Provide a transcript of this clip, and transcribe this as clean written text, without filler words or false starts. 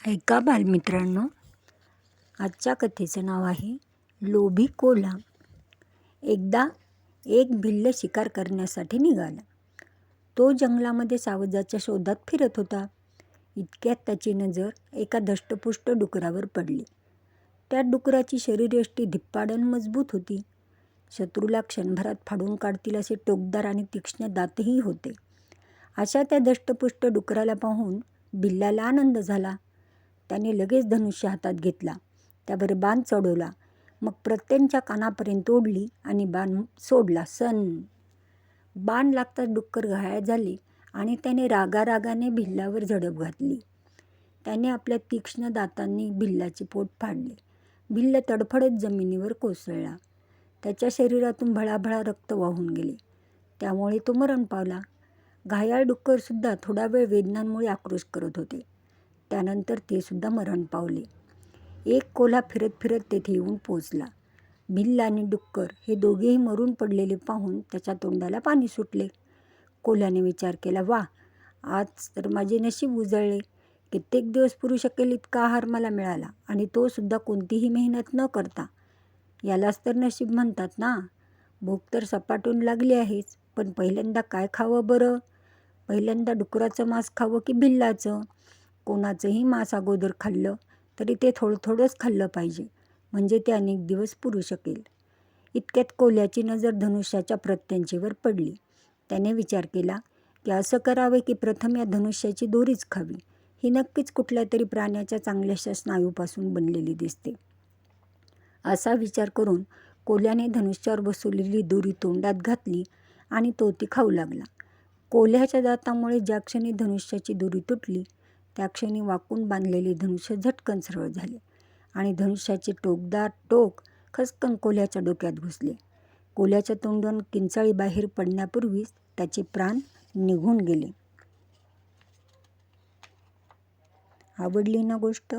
ऐका बालमित्रांनो, आजच्या कथेचं नाव आहे लोभी कोल्हा. एकदा एक भिल्ल शिकार करण्यासाठी निघाला. तो जंगलामध्ये सावजाच्या शोधात फिरत होता. इतक्यात त्याची नजर एका धष्टपुष्ट डुकरावर पडली. त्या डुकराची शरीरयष्टी धिप्पाड आणि मजबूत होती. शत्रूला क्षणभरात फाडून काढतील असे टोकदार आणि तीक्ष्ण दातही होते. अशा त्या धष्टपुष्ट डुकराला पाहून भिल्लाला आनंद झाला. त्याने लगेच धनुष्य हातात घेतला, त्यावर बाण चढवला, मग प्रत्येच्या कानापर्यंत ओढली आणि बाण सोडला. बाण लागताच डुक्कर घायाळ झाले आणि त्याने रागारागाने भिल्लावर झडप घातली. त्याने आपल्या तीक्ष्ण दातांनी भिल्लाचे पोट फाडले. भिल्ल तडफडत जमिनीवर कोसळला. त्याच्या शरीरातून भळाभळा रक्त वाहून गेले. त्यामुळे तो मरण पावला. घायाळ डुक्करसुद्धा थोडा वेळ वेदनांमुळे आक्रोश करत होते. त्यानंतर ते सुद्धा मरण पावले. एक कोल्हा फिरत फिरत तेथे येऊन पोचला. भिल्ल आणि डुक्कर हे दोघेही मरून पडलेले पाहून त्याच्या तोंडाला पाणी सुटले. कोल्ह्याने विचार केला, वा, आज तर माझे नशीब उजळले. कित्येक दिवस पुरू शकेल इतका आहार मला मिळाला, आणि तो सुद्धा कोणतीही मेहनत न करता. यालाच तर नशीब म्हणतात ना. भूक तर सपाटून लागली आहेच, पण पहिल्यांदा काय खावं बरं? पहिल्यांदा डुकराचं मांस खावं की भिल्लाचं? कोणाचंही मांस अगोदर खाल्लं तरी ते थोडंच खाल्लं पाहिजे, म्हणजे ते अनेक दिवस पुरू शकेल. इतक्यात कोल्ह्याची नजर धनुष्याच्या प्रत्यंचेवर पडली. त्याने विचार केला की असं करावे की प्रथम या धनुष्याची दोरीच खावी. ही नक्कीच कुठल्या तरी प्राण्याच्या चांगल्याशा स्नायूपासून बनलेली दिसते. असा विचार करून कोल्ह्याने धनुष्यावर बसवलेली दोरी तोंडात घातली आणि तो ती खाऊ लागला. कोल्ह्याच्या दातामुळे ज्या क्षणी धनुष्याची दोरी तुटली, त्या क्षणी वाकून बांधलेले धनुष्य झटकन सरळ झाले आणि धनुष्याचे टोकदार टोक खसकन कोल्ह्याच्या डोक्यात घुसले. कोल्ह्याच्या तोंडून किंचाळी बाहेर पडण्यापूर्वीच त्याचे प्राण निघून गेले. आवडली ना गोष्ट?